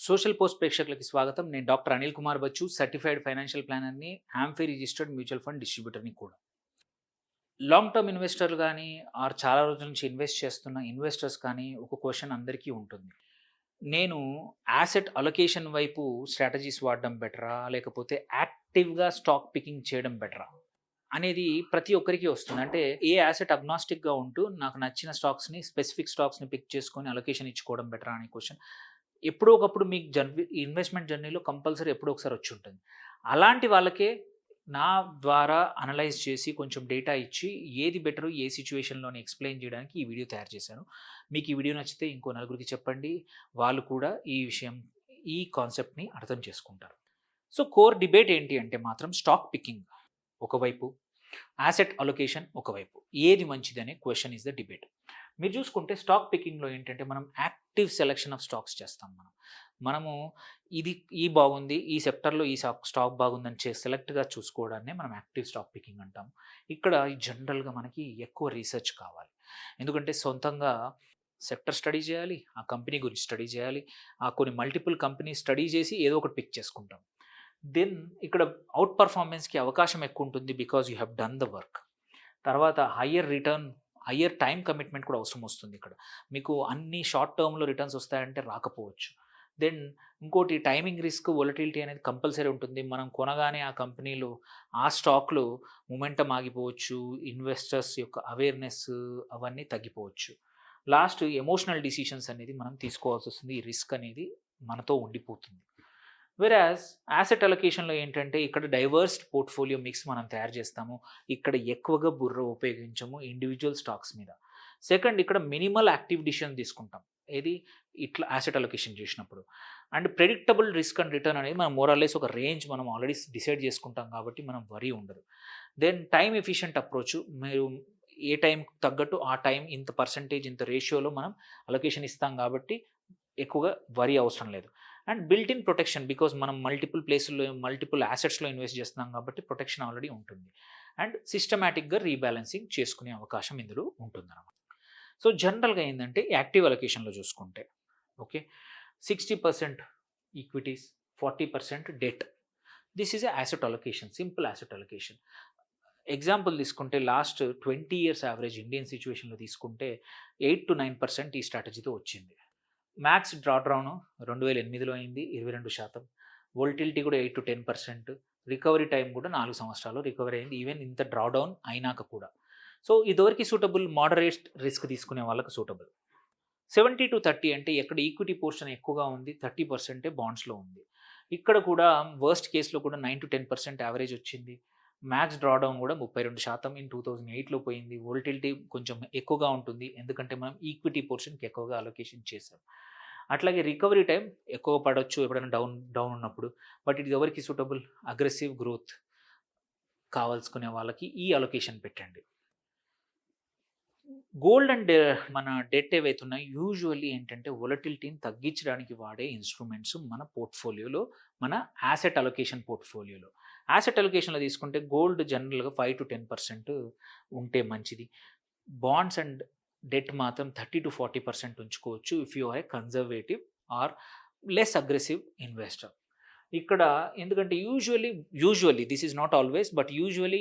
Social post ప్రేక్షకులకి స్వాగతం. నేను doctor Anil Kumar Bachchu, certified financial ప్లానర్‌ని, ఆంఫీ రిజిస్టర్డ్ మ్యూచువల్ ఫండ్ డిస్ట్రిబ్యూటర్‌ని కూడా. లాంగ్ టర్మ్ ఇన్వెస్టర్లు గానీ, చాలా రోజుల నుంచి ఇన్వెస్ట్ చేస్తున్న ఇన్వెస్టర్స్ కానీ, ఒక క్వెషన్ అందరికీ ఉంటుంది. నేను యాసెట్ అలొకేషన్ వైపు స్ట్రాటజీస్ వాడడం బెటరా? లేకపోతే యాక్టివ్‌గా స్టాక్ పికింగ్ చేయడం బెటరా? అనేది ప్రతి ఒక్కరికి వస్తుంది. అంటే ఏ యాసెట్ అగ్నాస్టిక్‌గా ఉంటూ నాకు నచ్చిన స్టాక్స్‌ని, స్పెసిఫిక్ స్టాక్స్‌ని పిక్ చేసుకొని అలొకేషన్ ఇచ్చుకోవడం బెటరా అనే క్వెషన్ ఎప్పుడో ఒకప్పుడు మీకు ఇన్వెస్ట్‌మెంట్ జర్నీలో కంపల్సరీ ఎప్పుడో ఒకసారి వచ్చుంటుంది. అలాంటి వాళ్ళకే నా ద్వారా అనలైజ్ చేసి కొంచెం డేటా ఇచ్చి ఏది బెటరు, ఏ సిట్యుయేషన్‌లో అని ఎక్స్‌ప్లెయిన్ చేయడానికి ఈ వీడియో తయారు చేశాను. మీకు ఈ వీడియో నచ్చితే ఇంకో నలుగురికి చెప్పండి. వాళ్ళు కూడా ఈ కాన్సెప్ట్‌ని అర్థం చేసుకుంటారు. సో, కోర్ డిబేట్ ఏంటి అంటే మాత్రం స్టాక్ పికింగ్ ఒకవైపు, అసెట్ అలొకేషన్ ఒకవైపు. ఏది మంచిదనే క్వెషన్ ఈస్ ద డిబేట్. మీరు చూసుకుంటే స్టాక్ పికింగ్‌లో ఏంటంటే మనం యాక్టివ్ సెలక్షన్ ఆఫ్ స్టాక్స్ చేస్తాం మనం. మనము ఈ బాగుంది, ఈ సెక్టార్‌లో ఈ స్టాక్ బాగుందని సెలెక్ట్‌గా చూసుకోవడాన్నే మనం యాక్టివ్ స్టాక్ పికింగ్ అంటాం. ఇక్కడ జనరల్‌గా మనకి ఎక్కువ రీసెర్చ్ కావాలి. ఎందుకంటే సొంతంగా సెక్టర్ స్టడీ చేయాలి, ఆ కంపెనీ గురించి స్టడీ చేయాలి, ఆ కొన్ని మల్టిపుల్ కంపెనీ స్టడీ చేసి ఏదో ఒకటి పిక్ చేసుకుంటాం. దెన్ ఇక్కడ ఔట్ పర్ఫార్మెన్స్‌కి అవకాశం ఎక్కువుంటుంది because you have done the work. తర్వాత higher return, higher time commitment కూడా అవసరం వస్తుంది ఇక్కడ. మీకు అన్ని షార్ట్ టర్మ్‌లో రిటర్న్స్ వస్తాయంటే రాకపోవచ్చు. దెన్ ఇంకోటి టైమింగ్ రిస్క్, వొలటిలిటీ అనేది కంపల్సరీ ఉంటుంది. మనం కొనగానే ఆ కంపెనీలో, ఆ స్టాక్‌లో మొమెంటమ్ ఆగిపోవచ్చు. ఇన్వెస్టర్స్ యొక్క అవేర్‌నెస్ అవన్నీ తగ్గిపోవచ్చు. లాస్ట్ ఎమోషనల్ డిసిషన్స్ అనేది మనం తీసుకోవాల్సొస్తుంది. ఈ రిస్క్ అనేది మనతో ఉండిపోతుంది. వెరాజ్ యాసెట్ అలొకేషన్‌లో ఏంటంటే ఇక్కడ డైవర్స్డ్ పోర్ట్‌ఫోలియో మిక్స్ మనం తయారు చేస్తాము. ఇక్కడ ఎక్కువగా బుర్ర ఉపయోగించము ఇండివిడ్యువల్ స్టాక్స్ మీద. సెకండ్ ఇక్కడ మినిమల్ యాక్టివ్ డిసిషన్ తీసుకుంటాం. ఏది ఇట్లా యాసెట్ అలొకేషన్ చేసినప్పుడు. And predictable risk and return అనేది మనం మోర్ ఆర్ లెస్ ఒక రేంజ్ మనం ఆల్రెడీ డిసైడ్ చేసుకుంటాం కాబట్టి మనం వరీ ఉండదు. Then time efficient approach. మీరు ఏ టైంకి తగ్గట్టు ఆ టైం ఇంత పర్సెంటేజ్, ఇంత రేషియోలో మనం అలొకేషన్ ఇస్తాం కాబట్టి ఎక్కువగా వరీ అవసరం లేదు. And built in protection because మనం మల్టిపుల్ ప్లేసుల్లో, మల్టిపుల్ యాసెట్స్‌లో ఇన్వెస్ట్ చేస్తున్నాం కాబట్టి ప్రొటెక్షన్ ఆల్రెడీ ఉంటుంది. అండ్ సిస్టమాటిక్‌గా రీబాలెన్సింగ్ చేసుకునే అవకాశం ఇందులో ఉంటుందన్నమాట. సో, జనరల్‌గా ఏందంటే యాక్టివ్ అలొకేషన్‌లో చూసుకుంటే okay. 60% equities, 40% debt. This is a asset allocation. Simple asset allocation. Example తీసుకుంటే లాస్ట్ 20 ఇయర్స్ యావరేజ్ ఇండియన్ సిట్యుయేషన్‌లో తీసుకుంటే 8-9% ఈ స్ట్రాటజీతో వచ్చింది. మ్యాక్స్ డ్రాడౌన్ 2008లో అయింది 22%. వోల్టిలిటీ కూడా 8-10%. రికవరీ టైమ్ కూడా 4 సంవత్సరాలు రికవరీ అయింది. ఈవెన్ ఇంత డ్రాడౌన్ అయినాక కూడా. సో, ఇదివరకు సూటబుల్ మోడరేట్ రిస్క్ తీసుకునే వాళ్ళకి సూటబుల్. 70-30 అంటే ఎక్కడ ఈక్విటీ పోర్షన్ ఎక్కువగా ఉంది, 30% బాండ్స్‌లో ఉంది. ఇక్కడ కూడా వర్స్ట్ కేస్‌లో కూడా 9-10% యావరేజ్ వచ్చింది. మ్యాక్స్ డ్రాడౌన్ కూడా 32% ఇన్ 2008లో పోయింది. వోల్టిలిటీ కొంచెం ఎక్కువగా ఉంటుంది. ఎందుకంటే మనం ఈక్విటీ పోర్షన్‌కి ఎక్కువగా అలొకేషన్ చేసాం. అట్లాగే రికవరీ టైమ్ ఎక్కువ పడొచ్చు ఎప్పుడైనా డౌన్ డౌన్ ఉన్నప్పుడు. బట్ ఇది ఎవరికి సూటబుల్? అగ్రెసివ్ గ్రోత్ కావాల్సుకునే వాళ్ళకి ఈ అలొకేషన్ పెట్టండి. గోల్డ్ అండ్ మన డెట్ ఏవైతే ఉన్నాయో యూజువల్లీ ఏంటంటే వొలటిలిటీని తగ్గించడానికి వాడే ఇన్‌స్ట్రుమెంట్స్ మన పోర్ట్‌ఫోలియోలో, మన యాసెట్ అలొకేషన్ పోర్ట్‌ఫోలియోలో. యాసెట్ అలొకేషన్‌లో తీసుకుంటే గోల్డ్ జనరల్‌గా 5-10% ఉంటే మంచిది. బాండ్స్ అండ్ డెట్ మాత్రం 30-40% ఉంచుకోవచ్చు. If you are a conservative or less aggressive investor. ఇక్కడ ఎందుకంటే usually this is not always but usually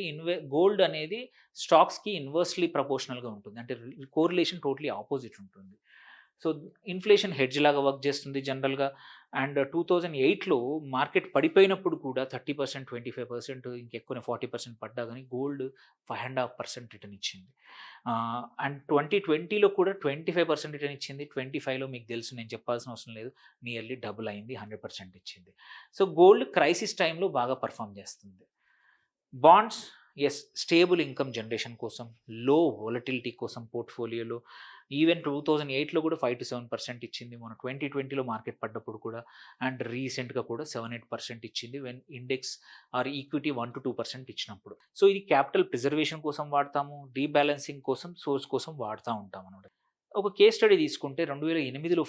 gold అనేది స్టాక్స్‌కి ఇన్వర్స్‌లీ ప్రపోర్షనల్‌గా ఉంటుంది. అంటే కోరిలేషన్ టోటలీ ఆపోజిట్ ఉంటుంది. సో, ఇన్‌ఫ్లేషన్ హెడ్జ్ లాగా వర్క్ చేస్తుంది జనరల్‌గా. అండ్ 2008లో మార్కెట్ పడిపోయినప్పుడు కూడా 30%, 25% ఇంకెక్కువనే 40% పడ్డా గానీ గోల్డ్ 5.5% రిటర్న్ ఇచ్చింది. అండ్ 2020లో కూడా 25% రిటర్న్ ఇచ్చింది. 25లో మీకు తెలుసు నేను చెప్పాల్సిన అవసరం లేదు. నియర్లీ డబుల్ అయింది. 100% ఇచ్చింది. సో, గోల్డ్ క్రైసిస్ టైమ్‌లో బాగా పెర్ఫార్మ్ చేస్తుంది. బాండ్స్ స్టేబుల్ ఇన్‌కమ్ జనరేషన్ కోసం, లో వొలటిలిటీ కోసం పోర్ట్‌ఫోలియోలో ఈవెన్ 2008లో కూడా 5-7% ఇచ్చింది. మొన్న 2020లో మార్కెట్ పడ్డప్పుడు కూడా అండ్ రీసెంట్‌గా కూడా 7-8% ఇచ్చింది. వెన్ ఇండెక్స్ ఆర్ ఈక్విటీ 1-2% ఇచ్చినప్పుడు. సో, ఇది క్యాపిటల్ ప్రిజర్వేషన్ కోసం వాడతాము. రీబాలెన్సింగ్ కోసం, సోర్స్ కోసం వాడుతా ఉంటామనమాట. ఒక కేస్ స్టడీ తీసుకుంటే 2008లో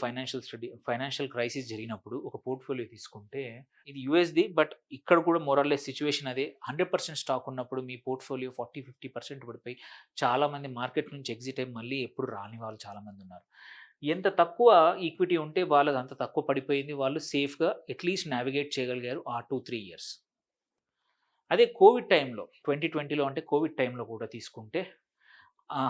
ఫైనాన్షియల్ క్రైసిస్ జరిగినప్పుడు ఒక పోర్ట్‌ఫోలియో తీసుకుంటే ఇది యూఎస్‌ది బట్ ఇక్కడ కూడా మోర్ ఆర్ లెస్ సిట్యుయేషన్ అదే. 100% స్టాక్ ఉన్నప్పుడు మీ పోర్ట్‌ఫోలియో 40-50% పడిపోయి చాలామంది మార్కెట్ నుంచి ఎగ్జిట్ అయ్యి మళ్ళీ ఎప్పుడు రాని వాళ్ళు చాలామంది ఉన్నారు. ఎంత తక్కువ ఈక్విటీ ఉంటే వాళ్ళది అంత తక్కువ పడిపోయింది. వాళ్ళు సేఫ్‌గా అట్‌లీస్ట్ నావిగేట్ చేయగలిగారు ఆ 2, 3 ఇయర్స్. అదే కోవిడ్ టైంలో 2020లో అంటే కోవిడ్ టైంలో కూడా తీసుకుంటే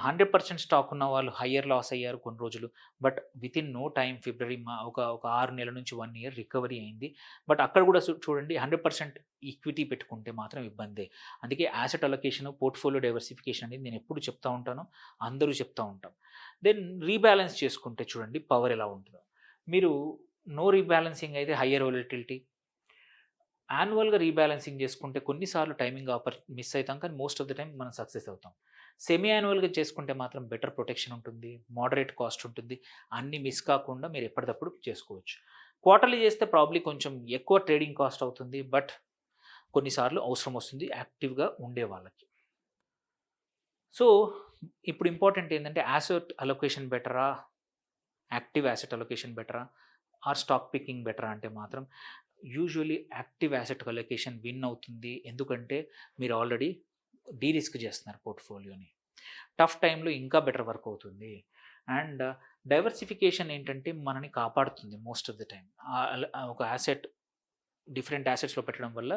100% స్టాక్ ఉన్న వాళ్ళు హయ్యర్ లాస్ అయ్యారు కొన్ని రోజులు. బట్ వితిన్ నో టైమ్ ఫిబ్రవరి ఒక 6 నెలల నుంచి 1 ఇయర్ రికవరీ అయింది. బట్ అక్కడ కూడా చూడండి 100% ఈక్విటీ పెట్టుకుంటే మాత్రం ఇబ్బందే. అందుకే యాసెట్ అలొకేషన్, పోర్ట్‌ఫోలియో డైవర్సిఫికేషన్ అనేది నేను ఎప్పుడు చెప్తా ఉంటాను. అందరూ చెప్తా ఉంటాం. దెన్ రీబాలన్స్ చేసుకుంటే చూడండి పవర్ ఎలా ఉంటదో. మీరు నో రీబాలన్సింగ్ అయితే హయ్యర్ వోలటిలిటీ. యాన్యువల్‌గా రీబాలన్సింగ్ చేసుకుంటే కొన్నిసార్లు టైమింగ్ మిస్ అయితాం. కానీ మోస్ట్ ఆఫ్ ద టైమ్ మనం సక్సెస్ అవుతాం. సెమీ యాన్యువల్‌గా చేసుకుంటే మాత్రం బెటర్ ప్రొటెక్షన్ ఉంటుంది. మోడరేట్ కాస్ట్ ఉంటుంది. అన్నీ మిస్ కాకుండా మీరు ఎప్పటిదప్పుడు చేసుకోవచ్చు. క్వార్టర్లీ చేస్తే ప్రాబబ్లీ కొంచెం ఎక్కువ ట్రేడింగ్ కాస్ట్ అవుతుంది. బట్ కొన్నిసార్లు అవసరం వస్తుంది యాక్టివ్‌గా ఉండే వాళ్ళకి. సో, ఇప్పుడు ఇంపార్టెంట్ ఏందంటే యాసెట్ అలొకేషన్ బెటరా? యాక్టివ్ యాసెట్ అలొకేషన్ బెటరా? ఆర్ స్టాక్ పికింగ్ బెటరా అంటే మాత్రం usually active asset allocation win అవుతుంది. ఎందుకంటే మీరు ఆల్రెడీ డీరిస్క్ చేస్తున్నారు పోర్ట్‌ఫోలియోని. టఫ్ టైమ్‌లో ఇంకా బెటర్ వర్క్ అవుతుంది. అండ్ డైవర్సిఫికేషన్ ఏంటంటే మనని కాపాడుతుంది మోస్ట్ ఆఫ్ ద టైమ్. ఒక యాసెట్ డిఫరెంట్ యాసెట్స్‌లో పెట్టడం వల్ల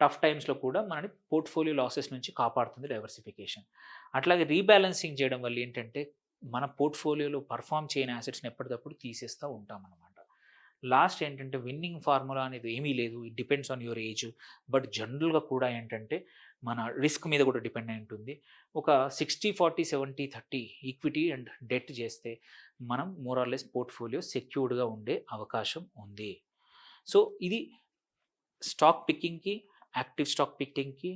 టఫ్ టైమ్స్‌లో కూడా మనని పోర్ట్‌ఫోలియో లాసెస్ నుంచి కాపాడుతుంది డైవర్సిఫికేషన్. అట్లాగే రీబాలన్సింగ్ చేయడం వల్ల ఏంటంటే మన పోర్ట్‌ఫోలియోలో పెర్ఫార్మ్ చేయని యాసెట్స్‌ని ఎప్పటికప్పుడు తీసేస్తా ఉంటామనమాట. లాస్ట్ ఏంటంటే విన్నింగ్ ఫార్ములా అనేది ఏమీ లేదు. It depends on your age. But జనరల్‌గా కూడా ఏంటంటే మన రిస్క్ మీద కూడా డిపెండ్ అయి ఉంటుంది. ఒక 60, 40, 70, 30 ఈక్విటీ అండ్ డెట్ చేస్తే మనం మోర్ ఆర్ లెస్ పోర్ట్‌ఫోలియో సెక్యూర్డ్‌గా ఉండే అవకాశం ఉంది. సో, ఇది స్టాక్ పికింగ్‌కి, యాక్టివ్ స్టాక్ పికింగ్‌కి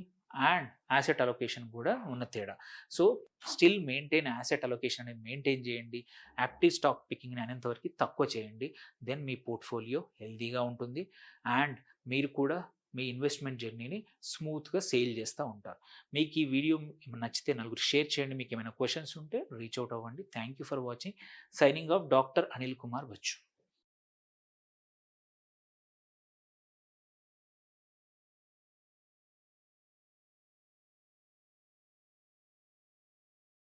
అండ్ యాసెట్ అలొకేషన్ కూడా ఉన్న తేడా. So, still maintain asset allocation అనేది మెయింటైన్ చేయండి. యాక్టివ్ స్టాక్ పికింగ్‌ని అయినంత వరకు తక్కువ చేయండి. దెన్ మీ పోర్ట్‌ఫోలియో హెల్తీగా ఉంటుంది. అండ్ మీరు కూడా మీ ఇన్వెస్ట్‌మెంట్ జర్నీని స్మూత్‌గా సేల్ చేస్తా ఉంటారు. మీకు ఈ వీడియో నచ్చితే నలుగురికి షేర్ చేయండి. మీకు ఏమైనా క్వెషన్స్ ఉంటే రీచ్ ఔట్ అవ్వండి. Thank you for watching. Signing off doctor Anil Kumar Bachu.